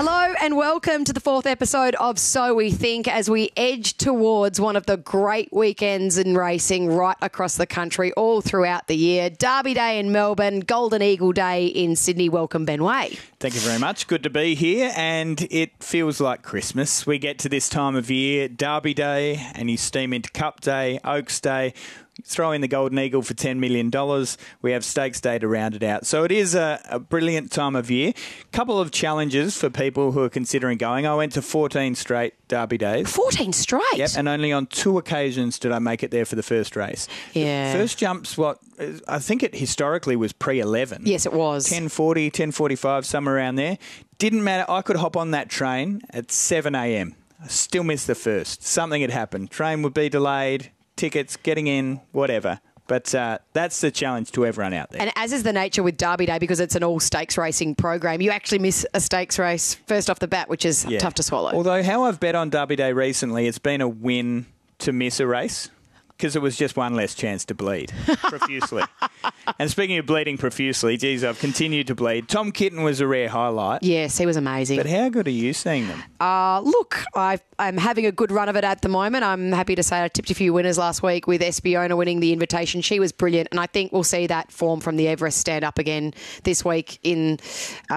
Hello and welcome to the fourth episode of So We Think as we edge towards one of the great weekends in racing right across the country all throughout the year. Derby Day in Melbourne, Golden Eagle Day in Sydney. Welcome, Ben Way. Thank you very much. Good to be here, and it feels like Christmas. We get to this time of year, Derby Day, and you steam into Cup Day, Oaks Day. Throw in the Golden Eagle for $10 million. We have Stakes Day to round it out. So it is a brilliant time of year. Couple of challenges for people who are considering going. I went to 14 straight Derby Days. 14 straight? Yep, and only on 2 occasions did I make it there for the first race. Yeah. The first jump's I think it historically was pre-11. Yes, it was. 10:40, 10:45, somewhere around there. Didn't matter. I could hop on that train at 7 a.m. I still missed the first. Something had happened. Train would be delayed. Tickets, getting in, whatever. But that's the challenge to everyone out there. And as is the nature with Derby Day, because it's an all-stakes racing program, you actually miss a stakes race first off the bat, which is tough to swallow. Although how I've bet on Derby Day recently, it's been a win to miss a race because it was just one less chance to bleed profusely. And speaking of bleeding profusely, geez, I've continued to bleed. Tom Kitten was a rare highlight. Yes, he was amazing. But how good are you seeing them? Look, I'm having a good run of it at the moment. I'm happy to say I tipped a few winners last week with Espiona winning the invitation. She was brilliant, and I think we'll see that form from the Everest stand up again this week in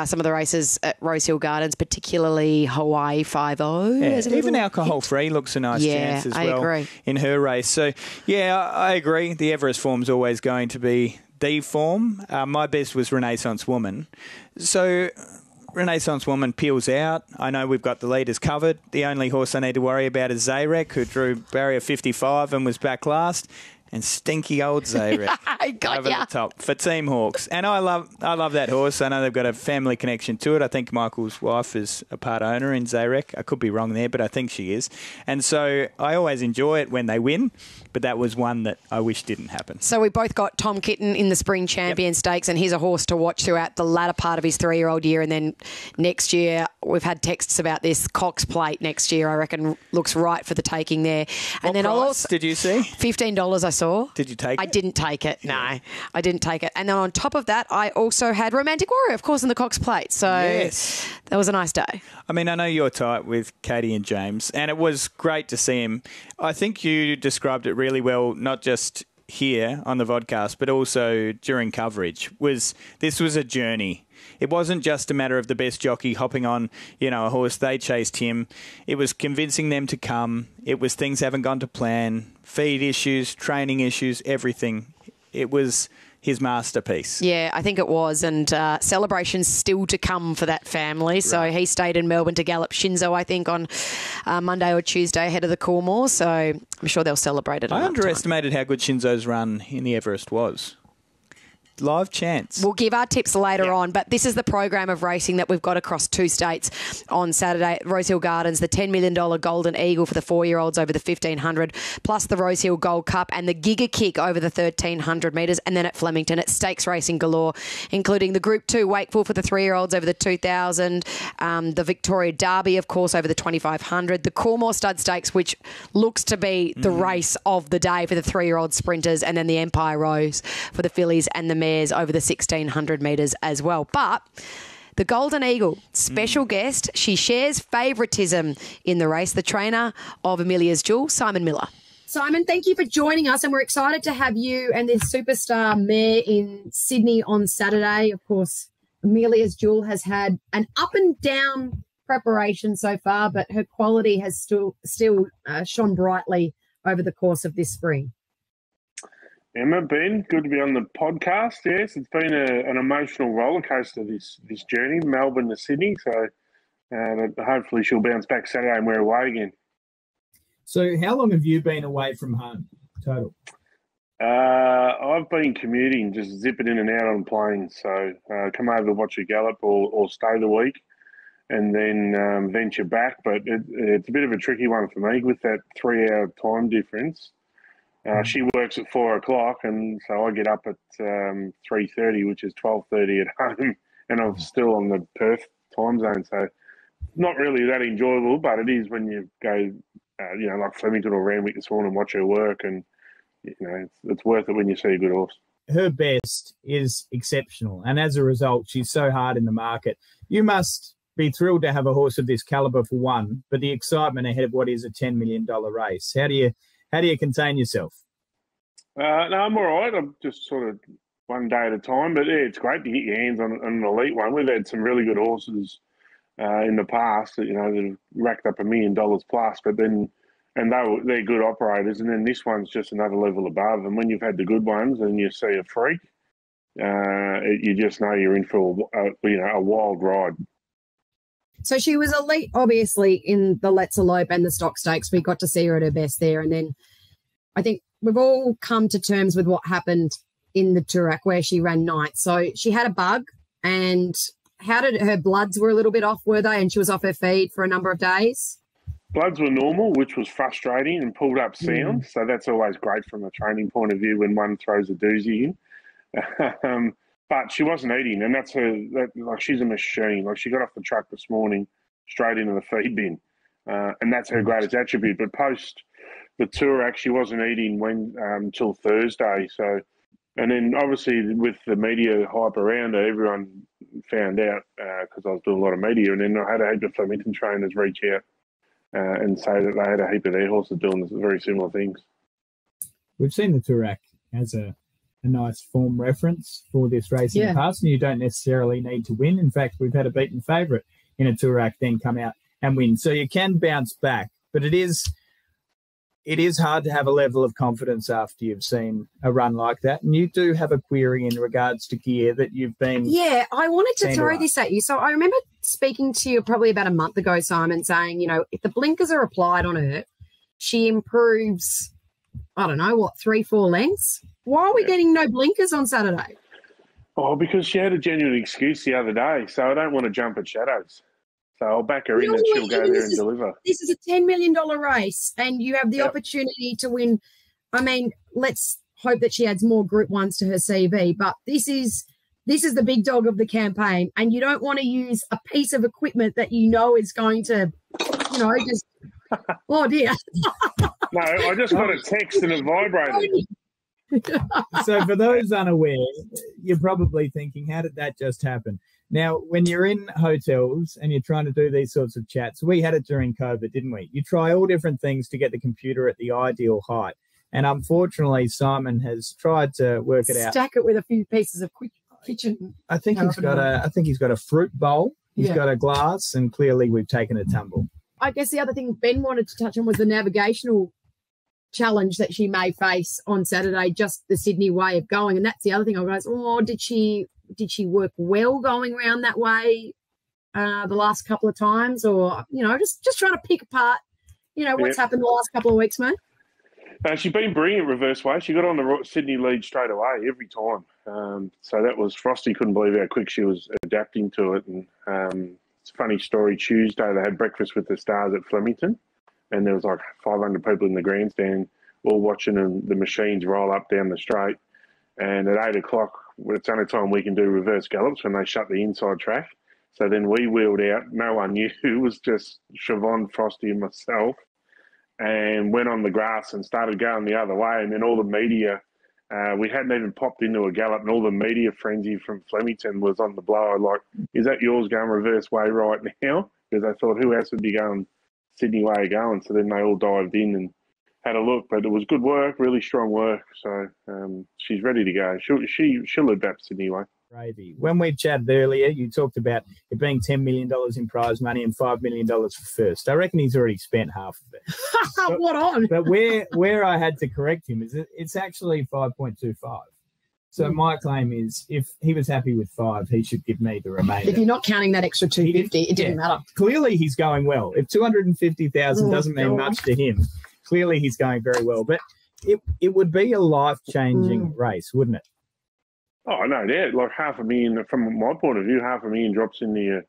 some of the races at Rosehill Gardens, particularly Hawaii 5-0. Yeah, even alcohol-free looks a nice chance as well. I agree. In her race. So, yeah, I agree. The Everest form's always going to be the form. My best was Renaissance Woman. So Renaissance Woman peels out. I know we've got the leaders covered. The only horse I need to worry about is Zarek, who drew barrier 55 and was back last. And stinky old Zarek over the top for Team Hawks. And I love that horse. I know they've got a family connection to it. I think Michael's wife is a part owner in Zarek. I could be wrong there, but I think she is. And so I always enjoy it when they win, but that was one that I wish didn't happen. So we both got Tom Kitten in the Spring Champion Stakes, and he's a horse to watch throughout the latter part of his 3-year-old year. And then next year, we've had texts about this Cox Plate next year, I reckon looks right for the taking there. And then price did you see? $15 I saw. Did you take it? I didn't take it, no. I didn't take it. And then on top of that, I also had Romantic Warrior, of course, in the Cox Plate. So that was a nice day. I mean, I know you're tight with Katie and James, and it was great to see him. I think you described it really well, not just here on the vodcast, but also during coverage. This was a journey. It wasn't just a matter of the best jockey hopping on, a horse. They chased him. It was convincing them to come. It was things haven't gone to plan, feed issues, training issues, everything. It was his masterpiece. Yeah, I think it was, and celebrations still to come for that family. So he stayed in Melbourne to gallop Shinzo, I think, on Monday or Tuesday ahead of the Coolmore. So I'm sure they'll celebrate it. I underestimated how good Shinzo's run in the Everest was. Live chance. We'll give our tips later on, but this is the program of racing that we've got across 2 states on Saturday at Rosehill Gardens, the $10 million Golden Eagle for the 4-year-olds over the 1,500, plus the Rosehill Gold Cup and the Giga Kick over the 1,300 metres, and then at Flemington it's stakes racing galore, including the Group 2 Wakeful for the 3-year-olds over the 2,000, the Victoria Derby, of course, over the 2,500, the Coolmore Stud Stakes, which looks to be the race of the day for the 3-year-old sprinters, and then the Empire Rose for the fillies and the mares over the 1,600 metres as well. But the Golden Eagle, special guest, she shares favouritism in the race, the trainer of AMELIA'S Jewell, Simon Miller. Simon, thank you for joining us, and we're excited to have you and this superstar mare in Sydney on Saturday. Of course, AMELIA'S Jewell has had an up and down preparation so far, but her quality has still shone brightly over the course of this spring. Emma, Ben, good to be on the podcast. Yes, it's been an emotional roller coaster, this journey, Melbourne to Sydney. So hopefully she'll bounce back Saturday and we're away again. So how long have you been away from home total? I've been commuting, just zipping in and out on planes. So come over to watch a gallop or stay the week and then venture back. But it's a bit of a tricky one for me with that 3-hour time difference. She works at 4 o'clock, and so I get up at 3:30, which is 12:30 at home, and I'm still on the Perth time zone. So not really that enjoyable, but it is when you go, like Flemington or Randwick this morning and watch her work, and it's worth it when you see a good horse. Her best is exceptional, and as a result, she's so hard in the market. You must be thrilled to have a horse of this caliber for one, but the excitement ahead of what is a $10 million race. How do you contain yourself? No, I'm all right. I'm just sort of one day at a time. But, yeah, it's great to get your hands on an elite one. We've had some really good horses in the past that, that have racked up $1 million plus, but then they're good operators. And then this one's just another level above. And when you've had the good ones and you see a freak, you just know you're in for a wild ride. So she was elite, obviously, in the Let's Elope and the Stock Stakes. We got to see her at her best there. And then I think we've all come to terms with what happened in the Toorak where she ran ninth. So she had a bug, and how did her bloods were a little bit off, were they? And she was off her feed for a number of days? Bloods were normal, which was frustrating, and pulled up sound. So that's always great from a training point of view when one throws a doozy in. But she wasn't eating, and that's she's a machine. Like, she got off the truck this morning, straight into the feed bin, and that's her greatest attribute. But post the Toorak, she wasn't eating until Thursday. So, and then obviously with the media hype around her, everyone found out because I was doing a lot of media, and then I had a heap of Flemington trainers reach out and say that they had a heap of their horses doing very similar things. We've seen the Toorak as a nice form reference for this race in the past, and you don't necessarily need to win. In fact, we've had a beaten favourite in a Toorak then come out and win. So you can bounce back, but it is hard to have a level of confidence after you've seen a run like that. And you do have a query in regards to gear that you've been... Yeah, I wanted to throw this at you. So I remember speaking to you probably about a month ago, Simon, saying, if the blinkers are applied on her, she improves, 3-4 lengths? Why are we getting no blinkers on Saturday? Oh, because she had a genuine excuse the other day, so I don't want to jump at shadows. So I'll back her in and she'll go there and deliver. This is a $10 million race, and you have the opportunity to win. I mean, let's hope that she adds more Group 1s to her CV, but this is the big dog of the campaign, and you don't want to use a piece of equipment that is going to, just... Oh, dear. No, I just got a text and it vibrated. So for those unaware, you're probably thinking, how did that just happen? Now, when you're in hotels and you're trying to do these sorts of chats, we had it during COVID, didn't we? You try all different things to get the computer at the ideal height. And unfortunately, Simon has tried to work it out. Stack it with a few pieces of kitchen. I think he's got a fruit bowl. He's got a glass, and clearly we've taken a tumble. I guess the other thing Ben wanted to touch on was the navigational challenge that she may face on Saturday, just the Sydney way of going. And that's the other thing I was, did she work well going around that way the last couple of times? Or, just trying to pick apart, what's happened the last couple of weeks, mate? She's been brilliant reverse way. She got on the Sydney lead straight away every time. So that was Frosty couldn't believe how quick she was adapting to it. And it's a funny story. Tuesday they had breakfast with the stars at Flemington, and there was like 500 people in the grandstand all watching the machines roll up down the straight. And at 8 o'clock, it's the only time we can do reverse gallops when they shut the inside track. So then we wheeled out. No one knew. It was just Siobhan, Frosty and myself, and went on the grass and started going the other way. And then all the media, we hadn't even popped into a gallop, and all the media frenzy from Flemington was on the blower. Like, is that yours going reverse way right now? Because they thought, who else would be going Sydney way going? So then they all dived in and had a look. But it was good work, really strong work. So she's ready to go. She'll adapt Sydney way. Gravy. When we chatted earlier, you talked about it being $10 million in prize money and $5 million for first. I reckon he's already spent half of it. What on? But where I had to correct him is it's actually 5.25. So my claim is if he was happy with 5, he should give me the remainder. If you're not counting that extra 250, it didn't matter. Clearly he's going well. If 250,000 doesn't mean much to him, clearly he's going very well. But it would be a life-changing race, wouldn't it? Oh, no doubt. Like $500,000, from my point of view, $500,000 drops into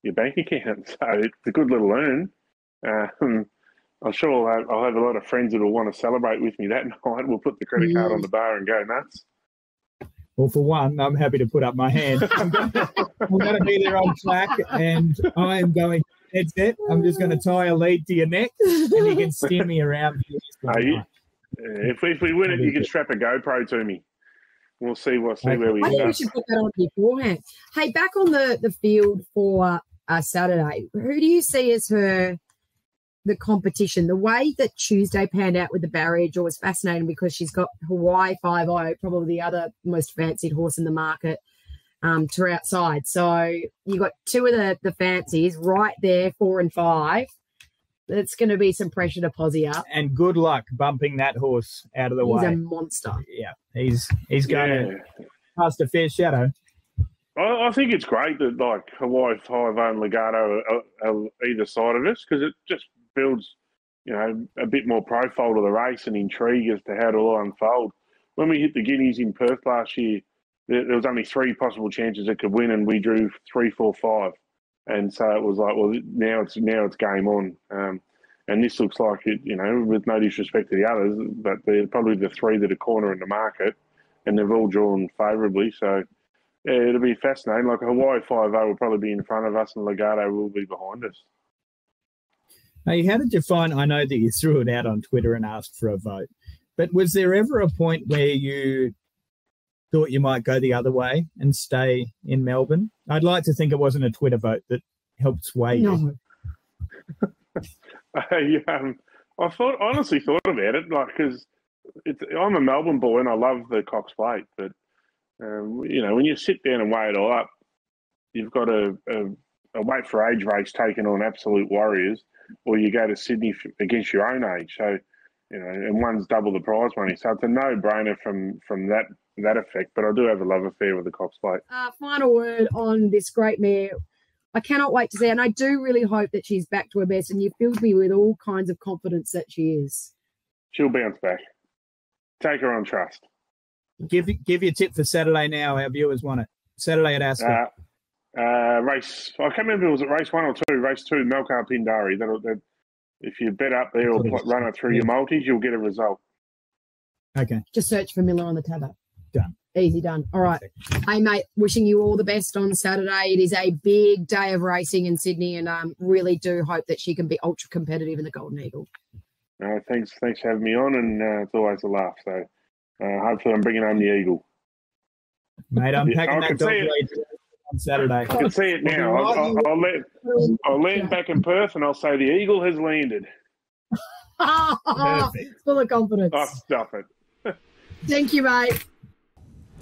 your bank account. So it's a good little earn. I'm sure I'll have a lot of friends that will want to celebrate with me that night. We'll put the credit card on the bar and go nuts. Well, for one, I'm happy to put up my hand. I'm going to be there on track, and I am going headset. I'm just going to tie a lead to your neck, and you can steer me around. If we win it, you can strap a GoPro to me. We'll see where we I think we should put that on beforehand. Hey, back on the field for Saturday. Who do you see as the competition? The way that Tuesday panned out with the barrier draw was fascinating because she's got Hawaii 5-0, probably the other most fancied horse in the market, to her outside. So you got two of the fancies right there, 4 and 5. It's going to be some pressure to posse up. And good luck bumping that horse out of the way. He's a monster. Yeah, he's going to cast a fair shadow. I think it's great that like Hawaii 5-0 and Legato are either side of us because it just builds, a bit more profile to the race and intrigue as to how it'll all unfold. When we hit the Guineas in Perth last year, there was only 3 possible chances it could win, and we drew 3, 4, 5. And so it was like, well, now it's game on. And this looks like it, with no disrespect to the others, but they're probably the 3 that are corner in the market, and they've all drawn favourably. So yeah, it'll be fascinating. Like Hawaii 5-0 will probably be in front of us, and Legato will be behind us. Hey, how did you find? I know that you threw it out on Twitter and asked for a vote, but was there ever a point where you thought you might go the other way and stay in Melbourne? I'd like to think it wasn't a Twitter vote that helped sway you. I honestly thought about it, like, because I'm a Melbourne boy and I love the Cox Plate, but when you sit down and weigh it all up, you've got a weight for age race taking on absolute warriors, or you go to Sydney against your own age. So, and one's double the prize money. So it's a no-brainer from that effect. But I do have a love affair with the Cox Plate. Final word on this great mare. I cannot wait to see her, and I do really hope that she's back to her best, and you filled me with all kinds of confidence that she is. She'll bounce back. Take her on trust. Give your tip for Saturday now. Our viewers want it. Saturday at Ascot. Race. I can't remember, was it race 1 or 2? Race 2, Melkar Pindari. If you bet up there or run it through your multis, you'll get a result. Okay. Just search for Miller on the tab. Done. Easy done. All right. Hey, mate, wishing you all the best on Saturday. It is a big day of racing in Sydney, and really do hope that she can be ultra competitive in the Golden Eagle. Thanks for having me on, and it's always a laugh. So hopefully I'm bringing home the Eagle. Mate, I'm packing that dog lead on Saturday. I can see it now. I'll land back in Perth and I'll say the Eagle has landed. Full of confidence. Oh, stop it. Thank you, mate.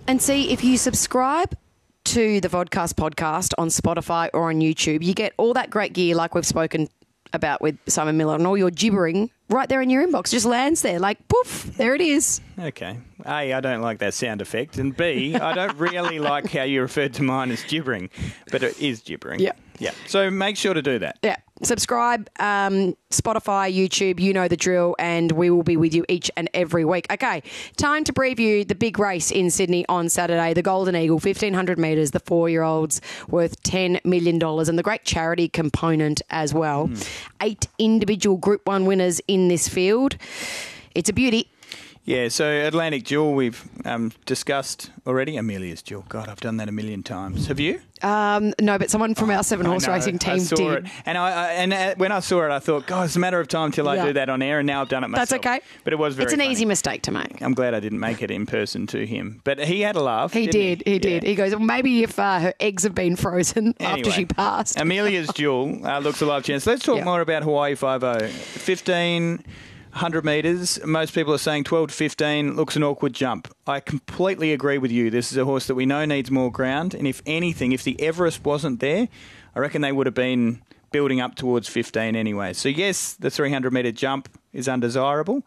And see, if you subscribe to the Vodcast podcast on Spotify or on YouTube, you get all that great gear like we've spoken about with Simon Miller, and all your gibbering right there in your inbox. Just lands there like poof, there it is. Okay. A, I don't like that sound effect, and B, I don't really like how you referred to mine as gibbering, but it is gibbering. Yeah. Yeah. So make sure to do that. Yeah. Subscribe, Spotify, YouTube, you know the drill, and we will be with you each and every week. Okay, time to preview the big race in Sydney on Saturday, the Golden Eagle, 1,500 metres, the 4-year-olds worth $10 million, and the great charity component as well. 8 individual Group 1 winners in this field. It's a beauty. Yeah, so Atlantic Jewel we've discussed already. AMELIA'S Jewell. God, I've done that a million times. Have you? No, but someone from our 7-horse racing team did. It. And when I saw it, I thought, God, it's a matter of time till I do that on air, and now I've done it myself. That's okay. But it was very funny. easy mistake to make. I'm glad I didn't make it in person to him. But he had a laugh. He did. He he goes, well, maybe if her eggs have been frozen after she passed. AMELIA'S Jewell looks a live chance. Let's talk more about Hawaii 5-0. 1,500 metres. Most people are saying 12 to 15 looks an awkward jump. I completely agree with you. This is a horse that we know needs more ground. And if anything, if the Everest wasn't there, I reckon they would have been building up towards 15 anyway. So, yes, the 300-metre jump is undesirable,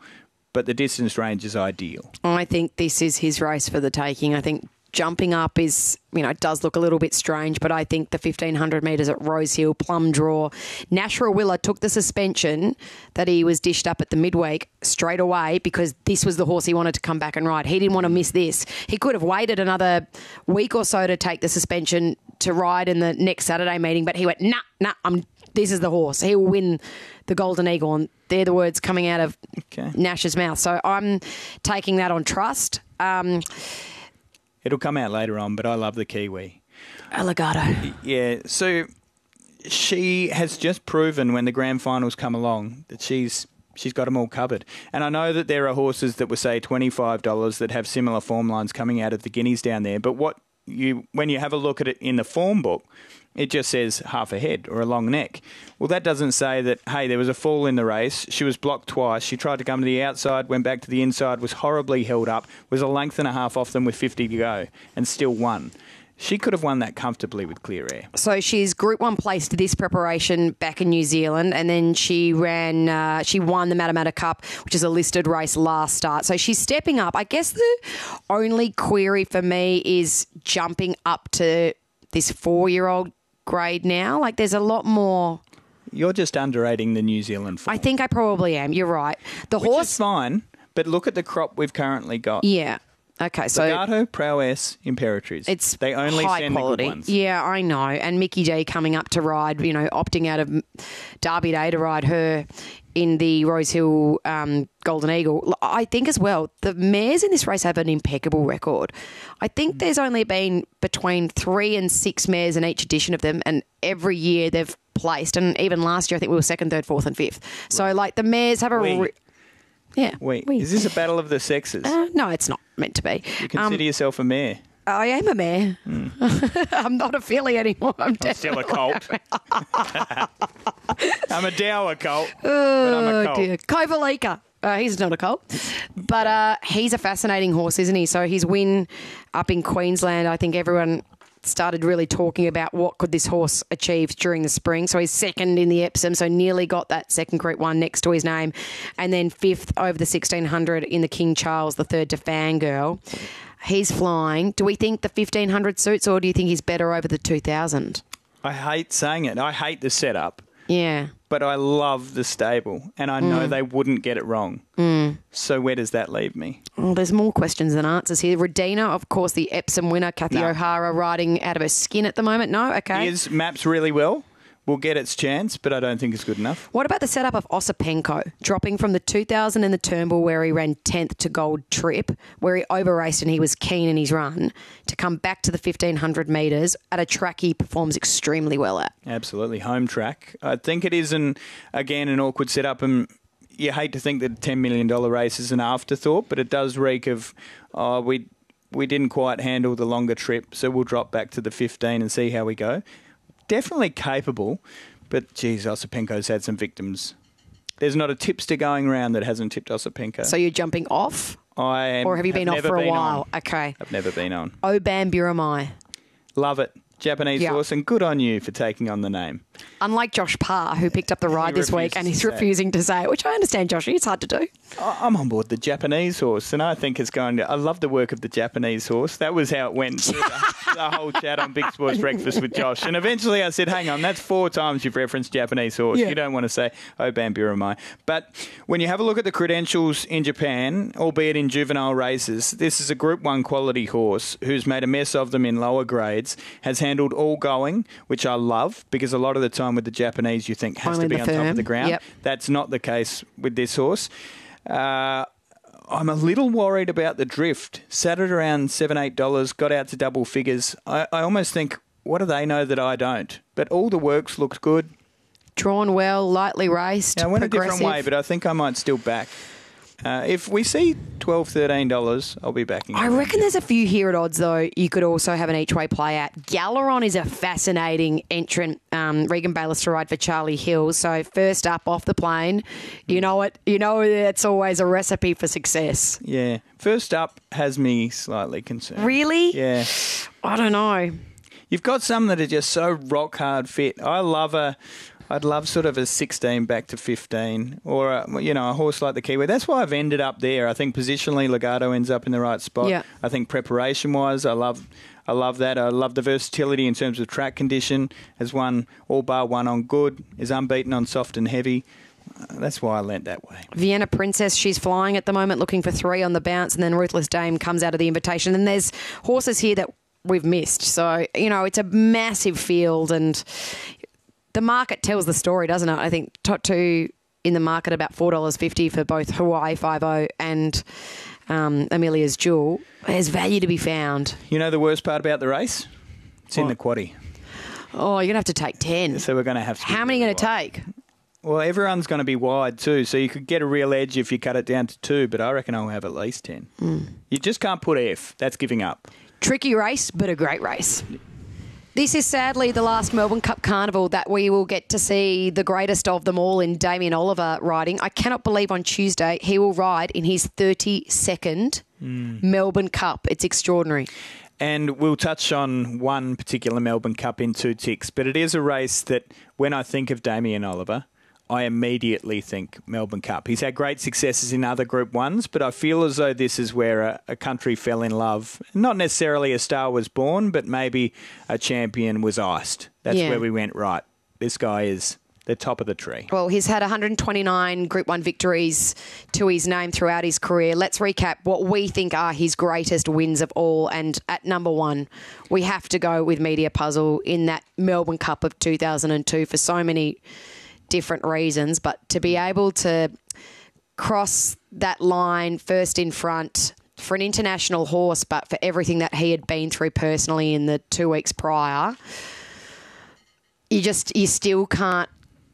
but the distance range is ideal. I think this is his race for the taking. I think jumping up is, it does look a little bit strange, but I think the 1,500 metres at Rosehill, plum draw. Nashra Willa took the suspension that he was dished up at the midweek straight away because this was the horse he wanted to come back and ride. He didn't want to miss this. He could have waited another week or so to take the suspension to ride in the next Saturday meeting, but he went, nah, this is the horse. He will win the Golden Eagle, and they're the words coming out of Nash's mouth. So I'm taking that on trust. It'll come out later on, but I love the Kiwi. Alligator. Yeah, so she has just proven when the grand finals come along that she's got them all covered. And I know that there are horses that were, say, $25 that have similar form lines coming out of the Guineas down there, but what when you have a look at it in the form book, it just says half a head or a long neck. Well, that doesn't say that, hey, there was a fall in the race. She was blocked twice. She tried to come to the outside, went back to the inside, was horribly held up, was a length and a half off them with 50 to go, and still won. She could have won that comfortably with clear air. So she's Group 1 placed this preparation back in New Zealand, and then she won the Matamata Cup, which is a listed race last start. So she's stepping up. I guess the only query for me is jumping up to this 4-year-old grade now. Like, there's a lot more. You're just underrating the New Zealand form. I think I probably am. You're right. Which is fine, but look at the crop we've currently got. Yeah. Okay, so Legato, Prowess, Imperatriz. They only high send quality. the good ones. Yeah, I know. And Mickey D coming up to ride, opting out of Derby Day to ride her in the Rosehill Golden Eagle. I think as well, the mares in this race have an impeccable record. I think there's only been between 3 and 6 mares in each edition of them, and every year they've placed. And even last year, I think we were 2nd, 3rd, 4th and 5th. So, the mares have a... Yeah. Wait, is this a battle of the sexes? No, it's not meant to be. You consider yourself a mare? I am a mare. I'm not a filly anymore. I'm still a colt. I'm a dower colt, but Oh, I'm a colt. dear. Kovalika. He's not a colt. But he's a fascinating horse, isn't he? So his win up in Queensland, I think everyone started really talking about what could this horse achieve during the spring. So he's 2nd in the Epsom, so nearly got that 2nd Group 1 next to his name. And then 5th over the 1600 in the King Charles, the 3rd to Fangirl. He's flying. Do we think the 1500 suits, or do you think he's better over the 2000? I hate saying it. I hate the setup. Yeah. But I love the stable, and I know they wouldn't get it wrong. So where does that leave me? Well, there's more questions than answers here. Redina, of course, the Epsom winner, Kathy O'Hara, riding out of her skin at the moment. No? Okay. His maps really well. Will get its chance, but I don't think it's good enough. What about the setup of Osipenko, dropping from the 2000 in the Turnbull where he ran 10th to Gold Trip, where he over-raced and he was keen in his run, to come back to the 1500 metres at a track he performs extremely well at? Absolutely. Home track. I think it is, an awkward setup, and you hate to think that a $10 million race is an afterthought, but it does reek of, we didn't quite handle the longer trip, so we'll drop back to the 15 and see how we go. Definitely capable, but geez, Osipenko's had some victims. There's not a tipster going around that hasn't tipped Osipenko. So you're jumping off? Or have you been off for a while? Okay. I've never been on. Oban Buramai. Love it. Japanese horse, and good on you for taking on the name. Unlike Josh Parr, who picked up the ride this week and he's refusing to say it, which I understand, Joshy. It's hard to do. I'm on board the Japanese horse, and I think it's going to... I love the work of the Japanese horse. That was how it went through the whole chat on Big Sports Breakfast with Josh. And eventually I said, hang on, that's 4 times you've referenced Japanese horse. Yeah. You don't want to say Oban Buramai. But when you have a look at the credentials in Japan, albeit in juvenile races, this is a Group 1 quality horse who's made a mess of them in lower grades, has handled all going, which I love, because a lot of the time with the Japanese you think has to be on top of the ground. Yep. That's not the case with this horse. I'm a little worried about the drift. Sat at around $7, $8, got out to double figures. I almost think, what do they know that I don't? But all the works looked good. Drawn well, lightly raced, I went a different way, but I think I might still back. If we see $12, $13, I'll be backing. I reckon there's a few here at odds, though. You could also have an each-way play at. Galeron is a fascinating entrant. Regan Bayliss to ride for Charlie Hill. So first up off the plane, you know it's always a recipe for success. Yeah. First up has me slightly concerned. Really? Yeah. I don't know. You've got some that are just so rock hard fit. I'd love sort of a 16 back to 15, or a horse like the Kiwi. That's why I've ended up there. I think positionally Legato ends up in the right spot. Yeah. I think preparation-wise, I love that. I love the versatility in terms of track condition. Has won all bar one on good. Is unbeaten on soft and heavy. That's why I lent that way. Vienna Princess, she's flying at the moment, looking for 3 on the bounce, and then Ruthless Dame comes out of the invitation. And there's horses here that we've missed. So, it's a massive field, and the market tells the story, doesn't it? I think top 2 in the market about $4.50 for both Hawaii 5-0 and Amelia's Jewel. There's value to be found. You know the worst part about the race? It's in the quaddie. Oh, you're going to have to take 10. So we're going to have to... How many are you going to take? Well, everyone's going to be wide too, so you could get a real edge if you cut it down to 2, but I reckon I'll have at least 10. You just can't put F. That's giving up. Tricky race, but a great race. This is sadly the last Melbourne Cup Carnival that we will get to see the greatest of them all in Damien Oliver riding. I cannot believe on Tuesday he will ride in his 32nd Melbourne Cup. It's extraordinary. And we'll touch on one particular Melbourne Cup in 2 ticks, but it is a race that when I think of Damien Oliver, I immediately think Melbourne Cup. He's had great successes in other Group 1s, but I feel as though this is where a country fell in love. Not necessarily a star was born, but maybe a champion was iced. That's where we went, right, this guy is the top of the tree. Well, he's had 129 Group 1 victories to his name throughout his career. Let's recap what we think are his greatest wins of all. And at number 1, we have to go with Media Puzzle in that Melbourne Cup of 2002 for so many different reasons, but to be able to cross that line first in front for an international horse, but for everything that he had been through personally in the 2 weeks prior, you still can't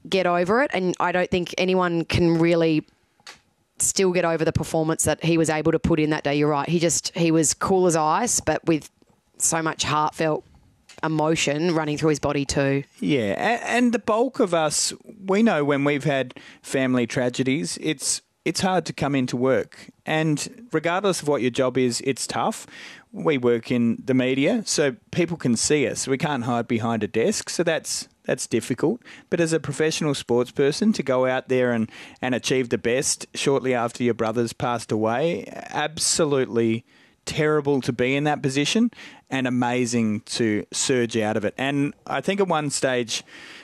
get over it. And I don't think anyone can really still get over the performance that he was able to put in that day. You're right. He was cool as ice, but with so much heartfelt emotion running through his body too. Yeah, and the bulk of us, we know when we've had family tragedies, it's hard to come into work. And regardless of what your job is, it's tough. We work in the media, so people can see us. We can't hide behind a desk, so that's difficult. But as a professional sports person, to go out there and achieve the best shortly after your brother's passed away, absolutely terrible to be in that position and amazing to surge out of it. And I think at one stage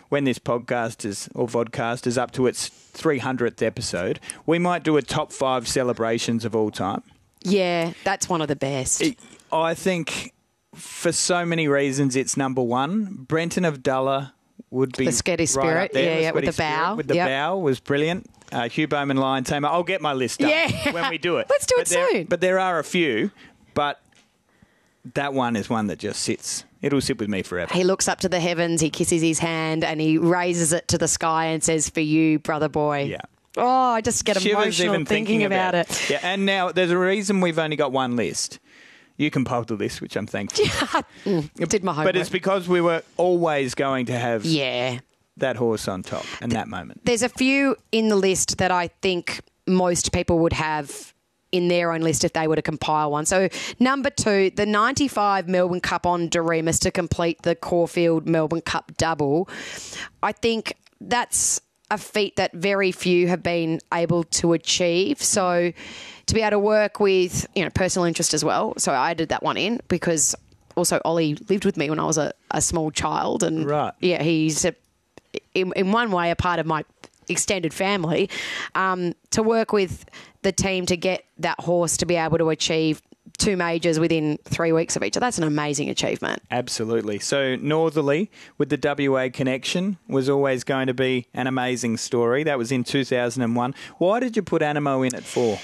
when this podcast vodcast is up to its 300th episode, we might do a top 5 celebrations of all time. Yeah, that's one of the best. I think for so many reasons it's number 1. Brenton of Dulla would be the Sketty Spirit, right up there. with the bow. With the bow was brilliant. Hugh Bowman Lion Tamer. I'll get my list up when we do it. Let's do it soon. But there are a few, but that one is one that just sits. It'll sit with me forever. He looks up to the heavens, he kisses his hand, and he raises it to the sky and says, "For you, brother boy." Yeah. Oh, I just get emotional even thinking about it. Yeah, and now there's a reason we've only got one list. You compiled the list, which I'm thankful for. Did my homework. But it's because we were always going to have that horse on top in that moment. There's a few in the list that I think most people would have in their own list if they were to compile one. So number 2, the 95 Melbourne Cup on Doremus to complete the Caulfield Melbourne Cup double. I think that's a feat that very few have been able to achieve. So to be able to work with, personal interest as well. So I did that one in because also Ollie lived with me when I was a small child. And yeah, he's in one way a part of my extended family. To work with the team to get that horse to be able to achieve 2 majors within 3 weeks of each other, that's an amazing achievement. Absolutely. So Northerly with the WA connection was always going to be an amazing story. That was in 2001. Why did you put Animo in it for?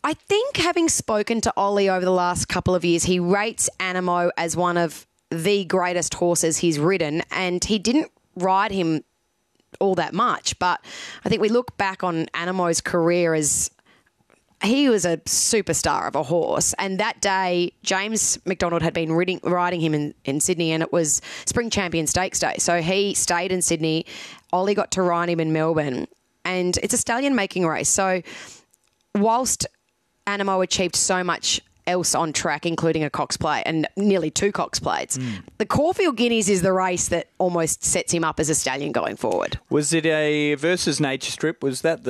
I think having spoken to Ollie over the last couple of years, he rates Animo as one of the greatest horses he's ridden, and he didn't ride him all that much. But I think we look back on Animo's career as he was a superstar of a horse. And that day, James McDonald had been riding him in Sydney, and it was Spring Champion Stakes Day. So he stayed in Sydney. Ollie got to ride him in Melbourne. And it's a stallion-making race. So whilst Animo achieved so much else on track, including a Cox Plate and nearly 2 Cox Plates, the Caulfield Guineas is the race that almost sets him up as a stallion going forward. Was it a versus nature strip? Was that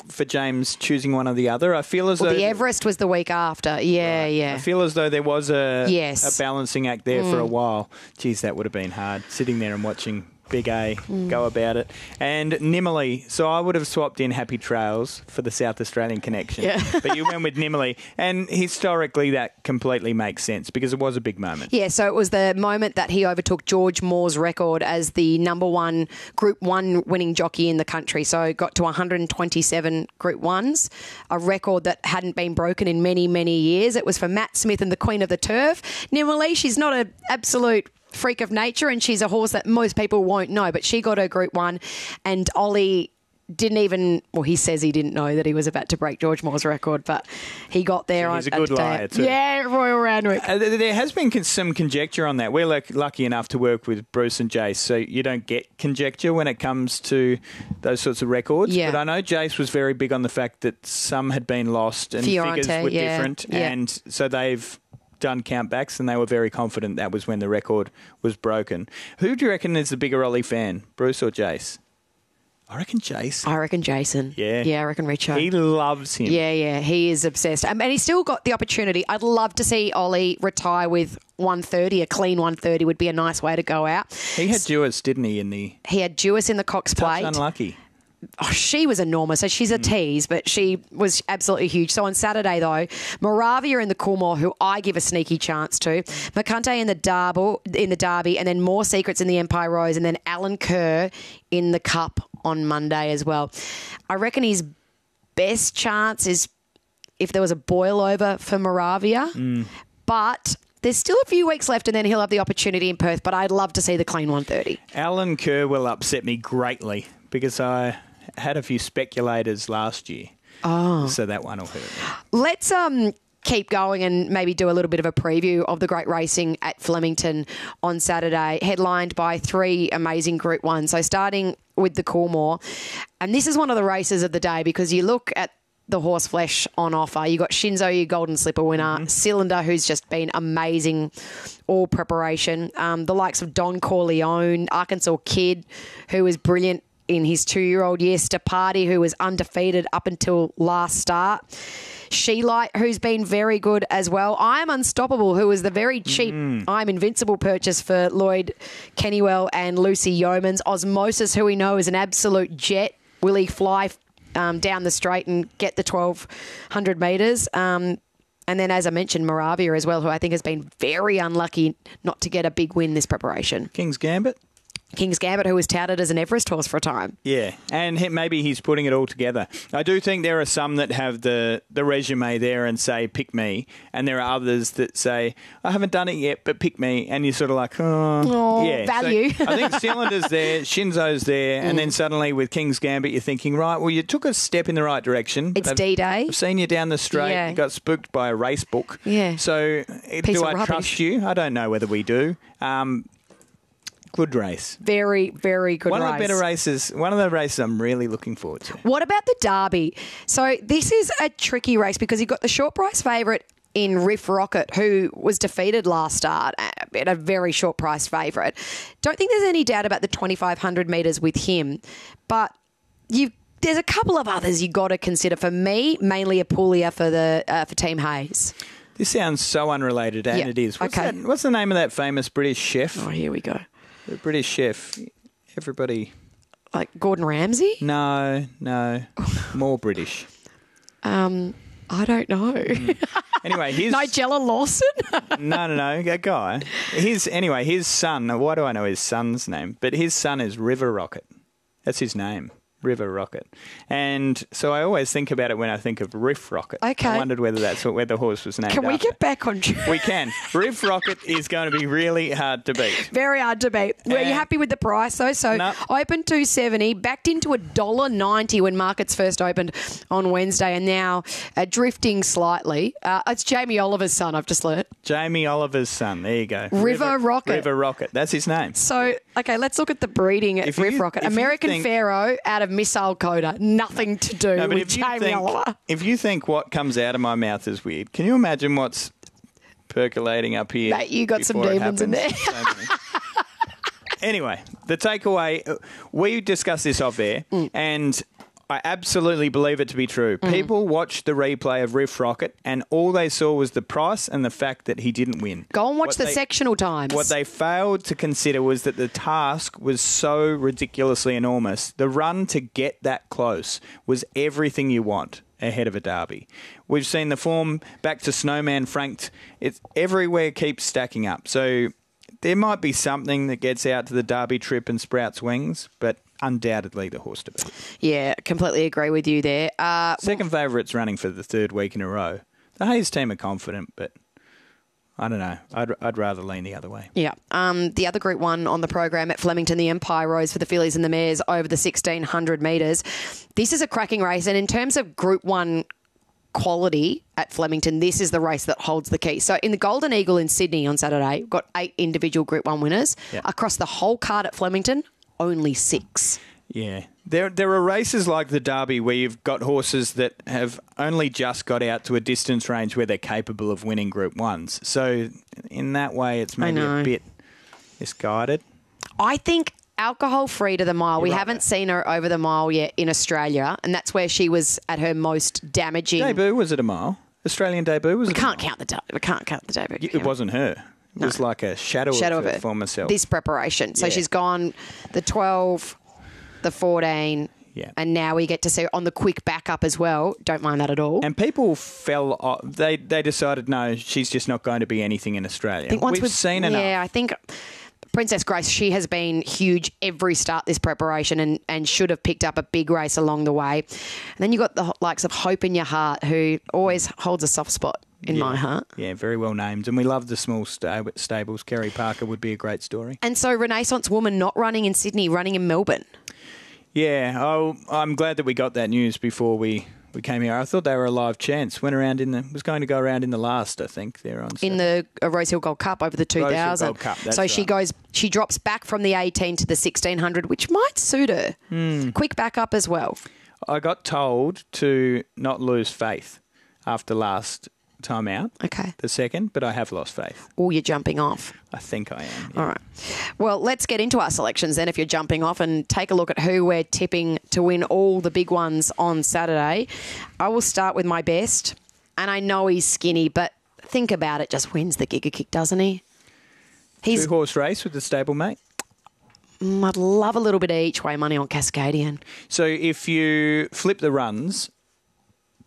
for James choosing one or the other? I feel as though the Everest was the week after. Yeah. I feel as though there was a balancing act there for a while. Geez, that would have been hard, sitting there and watching Big A go about it. And Nimmerley, so I would have swapped in Happy Trails for the South Australian connection. Yeah. But you went with Nimmerley. And historically, that completely makes sense because it was a big moment. Yeah, so it was the moment that he overtook George Moore's record as the number 1 Group 1 winning jockey in the country. So got to 127 Group 1s, a record that hadn't been broken in many, many years. It was for Matt Smith and the Queen of the Turf. Nimmerley, she's not an absolute freak of nature, and she's a horse that most people won't know, but she got her Group 1, and Ollie didn't even, well, he says he didn't know that he was about to break George Moore's record, but he got there on he's a good liar too. Yeah, Royal Randwick. There has been some conjecture on that. We're lucky enough to work with Bruce and Jace, so you don't get conjecture when it comes to those sorts of records. Yeah. But I know Jace was very big on the fact that some had been lost and figures were different, and so they've done countbacks, and they were very confident that was when the record was broken. Who do you reckon is the bigger Ollie fan, Bruce or Jace? I reckon Jason. I reckon Jason. Yeah. Yeah, I reckon Richo. He loves him. Yeah. He is obsessed. And he's still got the opportunity. I'd love to see Ollie retire with 130. A clean 130 would be a nice way to go out. He had Jewess, didn't he? He had Jewess in the Cox Plate. Unlucky. Oh, she was enormous. So she's a tease, but she was absolutely huge. So on Saturday, though, Moravia in the Coolmore, who I give a sneaky chance to, McCunty in the Derby, and then More Secrets in the Empire Rose, and then Alan Kerr in the Cup on Monday as well. I reckon his best chance is if there was a boil over for Moravia, but there's still a few weeks left and then he'll have the opportunity in Perth, but I'd love to see the clean 130. Alan Kerr will upset me greatly because I had a few speculators last year. Oh. So that one will hurt me. Let's keep going and maybe do a little bit of a preview of the great racing at Flemington on Saturday, headlined by 3 amazing Group 1. So starting with the Coolmore, and this is one of the races of the day because you look at the horse flesh on offer. You got Shinzo, your Golden Slipper winner, Cylinder, who's just been amazing all preparation. The likes of Don Corleone, Arkansas Kid, who was brilliant in his 2-year-old year, Stapati, who was undefeated up until last start. She-Light, who's been very good as well. I Am Unstoppable, who was the very cheap I'm Invincible purchase for Lloyd Kennywell and Lucy Yeomans. Osmosis, who we know is an absolute jet. Will he fly down the straight and get the 1,200 metres? And then, as I mentioned, Moravia as well, who I think has been very unlucky not to get a big win this preparation. King's Gambit, who was touted as an Everest horse for a time. Yeah, and maybe he's putting it all together. I do think there are some that have the resume there and say, pick me, and there are others that say, I haven't done it yet, but pick me, and you're sort of like, yeah. Value. So I think Cylinder's there, Shinzo's there, and then suddenly with King's Gambit, you're thinking, right, well, you took a step in the right direction. It's D-Day. I've seen you down the straight. You got spooked by a race book. Yeah. So do I trust you? I don't know whether we do. Good race. Very, very good race. One of the better races, one of the races I'm really looking forward to. What about the Derby? So this is a tricky race because you've got the short price favourite in Riff Rocket, who was defeated last start at a very short price favourite. Don't think there's any doubt about the 2,500 metres with him, but there's a couple of others you got to consider. For me, mainly Apulia for Team Hayes. This sounds so unrelated, and it is. What's the name of that famous British chef? Oh, here we go. The British chef. Everybody. Like Gordon Ramsay? No. More British. I don't know. Anyway, Nigella Lawson? No, a guy. His son, why do I know his son's name? But his son is River Rocket. That's his name. River Rocket. And so I always think about it when I think of Riff Rocket. Okay. I wondered whether that's where the horse was named Can we after. get back on track? We can. Riff Rocket is going to be really hard to beat. Very hard to beat. Were you happy with the price, though? So opened $2.70, backed into $1.90 when markets first opened on Wednesday, and now drifting slightly. It's Jamie Oliver's son, I've just learnt. Jamie Oliver's son. There you go. River Rocket. River Rocket. That's his name. So, okay, let's look at the breeding at Riff Rocket. American Pharaoh out of Missile Coda. Nothing to do with Jamie Oliver. If you think what comes out of my mouth is weird, can you imagine what's percolating up here? Mate, you got some demons in there. Anyway, the takeaway, we discussed this off air, and I absolutely believe it to be true. People watched the replay of Riff Rocket, and all they saw was the price and the fact that he didn't win. Go and watch the sectional times. What they failed to consider was that the task was so ridiculously enormous. The run to get that close was everything you want ahead of a derby. We've seen the form back to Snowman Franked. It's everywhere keeps stacking up. So there might be something that gets out to the derby trip and sprouts wings, but undoubtedly the horse to beat. Yeah, completely agree with you there. Second favourite's running for the third week in a row. The Hayes team are confident, but I don't know. I'd rather lean the other way. Yeah. The other Group 1 on the program at Flemington, the Empire Rose for the fillies and the mares over the 1,600 metres. This is a cracking race, and in terms of Group 1 quality at Flemington, this is the race that holds the key. So in the Golden Eagle in Sydney on Saturday, we've got 8 individual Group 1 winners. Yeah. Across the whole card at Flemington, only 6. Yeah. There are races like the Derby where you've got horses that have only just got out to a distance range where they're capable of winning Group 1s. So in that way, it's maybe a bit misguided. I think alcohol-free to the mile. We haven't seen her over the mile yet in Australia, and that's where she was at her most damaging. Debut was at a mile. Australian debut was. We can't count the debut. It wasn't her. It was like a shadow of her former self. This preparation. So she's gone the 12, the 14, and now we get to see her on the quick backup as well. Don't mind that at all. And people fell off. They decided, no, she's just not going to be anything in Australia. I think once we've seen enough. Yeah, I think Princess Grace, she has been huge every start this preparation and should have picked up a big race along the way. And then you've got the likes of Hope in Your Heart, who always holds a soft spot in my heart. Yeah, very well named. And we love the small stables. Kerry Parker would be a great story. And so Renaissance Woman not running in Sydney, running in Melbourne. Yeah, I'm glad that we got that news before we came here. I thought they were a live chance. Was going to go around in the last, I think, there on Saturday. In the Rosehill Gold Cup over the 2,000. Rosehill Gold Cup, that's so right. she drops back from the 18 to the 1,600, which might suit her. Quick backup as well. I got told to not lose faith after last time out. Okay. The second, but I have lost faith. Oh, you're jumping off. I think I am. Yeah. All right. Well, let's get into our selections then if you're jumping off and take a look at who we're tipping to win all the big ones on Saturday. I will start with my best, and I know he's skinny, but think about it, just wins the Giga Kick, doesn't he? He's 2-horse race with the stablemate. I'd love a little bit of each way money on Cascadian. So if you flip the runs,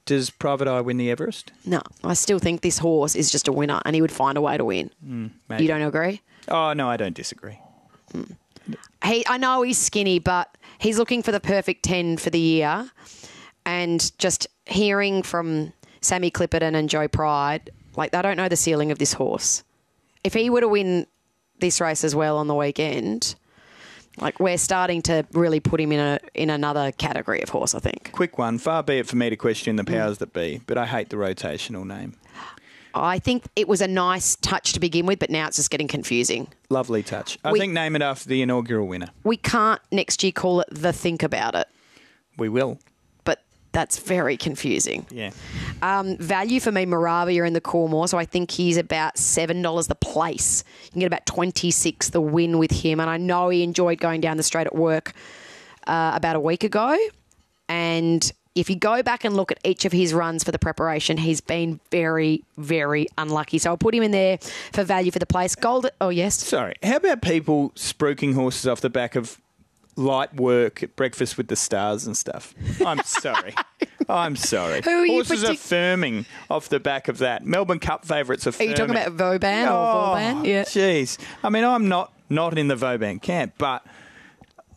does Private Eye win the Everest? No, I still think this horse is just a winner and he would find a way to win. You don't agree? Oh, no, I don't disagree. I know he's skinny, but he's looking for the perfect 10 for the year. And just hearing from Sammy Clipperton and Joe Pride, like they don't know the ceiling of this horse. If he were to win this race as well on the weekend, like we're starting to really put him in another category of horse, I think. Quick one. Far be it for me to question the powers that be, but I hate the rotational name. I think it was a nice touch to begin with, but now it's just getting confusing. Lovely touch. I think name it after the inaugural winner. We can't next year call it the Think About It. We will. But that's very confusing. Yeah. Value for me, Moravia in the Cormor, so I think he's about $7 the place. You can get about 26 the win with him, and I know he enjoyed going down the straight at work about a week ago, and if you go back and look at each of his runs for the preparation, he's been very, very unlucky. So I'll put him in there for value for the place. Oh, yes. Sorry. How about people spruiking horses off the back of light work at breakfast with the stars and stuff? I'm sorry. I'm sorry. Who are horses are firming off the back of that. Melbourne Cup favourites are firming. Are you talking about Vauban or Vauban? Yeah. Jeez. I mean, I'm not in the Vauban camp, but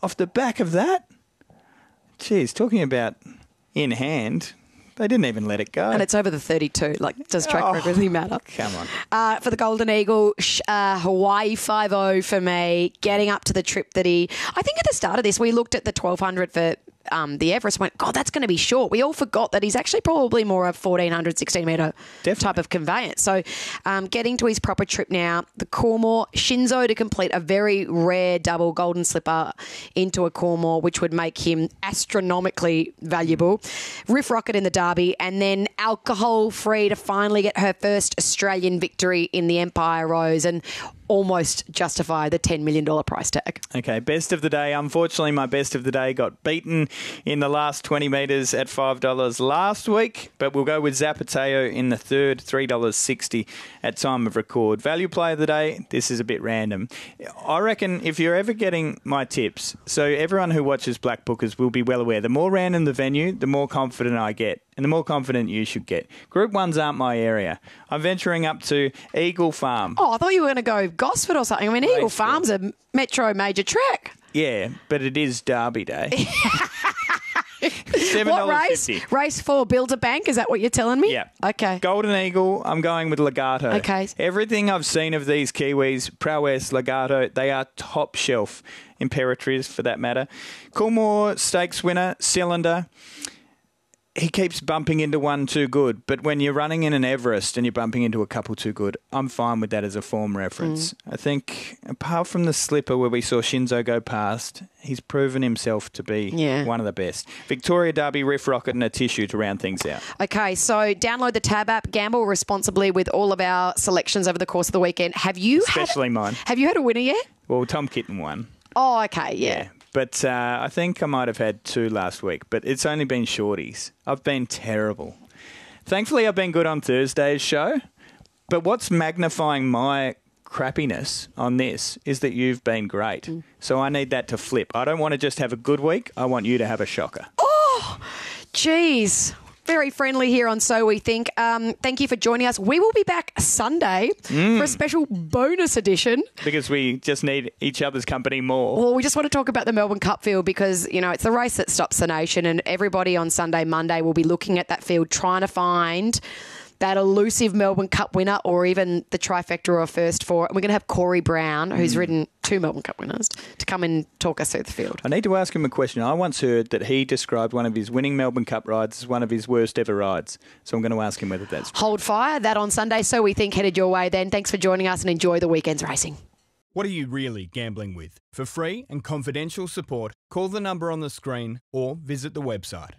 off the back of that, geez, talking about in hand, they didn't even let it go. And it's over the 32. Like, does track record really matter? Come on. For the Golden Eagle, Hawaii 5-0 for me, getting up to the trip that I think at the start of this, we looked at the 1,200 for the Everest, went, God, that's going to be short. We all forgot that he's actually probably more a 1,400, 16-metre type of conveyance. So getting to his proper trip now, the Cormor, Shinzo to complete a very rare double golden slipper into a Cormor, which would make him astronomically valuable. Riff Rocket in the Derby, and then alcohol-free to finally get her first Australian victory in the Empire Rose and almost justify the $10 million price tag. Okay, best of the day. Unfortunately, my best of the day got beaten in the last 20 metres at $5 last week, but we'll go with Zapateo in the third, $3.60 at time of record. Value play of the day, this is a bit random. I reckon if you're ever getting my tips, so everyone who watches Black Bookers will be well aware, the more random the venue, the more confident I get. And the more confident you should get. Group 1s aren't my area. I'm venturing up to Eagle Farm. Oh, I thought you were going to go Gosford or something. I mean, Eagle Farm's a metro major track. Yeah, but it is Derby Day. What race? $7.50. Race 4, Build a Bank. Is that what you're telling me? Yeah. Okay. Golden Eagle, I'm going with Legato. Okay. Everything I've seen of these Kiwis, Prowess, Legato, they are top shelf. Imperatriz, for that matter. Coolmore Stakes winner, Cylinder. He keeps bumping into one too good, but when you're running in an Everest and you're bumping into a couple too good, I'm fine with that as a form reference. I think, apart from the slipper where we saw Shinzo go past, he's proven himself to be one of the best. Victoria Derby, Riff Rocket and a tissue to round things out. Okay, so download the Tab app, gamble responsibly with all of our selections over the course of the weekend. Especially mine. Have you had a winner yet? Well, Tom Kitten won. Oh, okay, yeah. But I think I might have had 2 last week, but it's only been shorties. I've been terrible. Thankfully, I've been good on Thursday's show, but what's magnifying my crappiness on this is that you've been great. So I need that to flip. I don't want to just have a good week. I want you to have a shocker. Oh, geez. Very friendly here on So We Think. Thank you for joining us. We will be back Sunday for a special bonus edition. Because we just need each other's company more. Well, we just want to talk about the Melbourne Cup field because, you know, it's the race that stops the nation, and everybody on Sunday, Monday will be looking at that field trying to find that elusive Melbourne Cup winner or even the trifecta or first four. And we're going to have Corey Brown, who's ridden 2 Melbourne Cup winners, to come and talk us through the field. I need to ask him a question. I once heard that he described one of his winning Melbourne Cup rides as one of his worst ever rides. So I'm going to ask him whether that's true. Hold fire. That on Sunday. So We Think headed your way then. Thanks for joining us and enjoy the weekend's racing. What are you really gambling with? For free and confidential support, call the number on the screen or visit the website.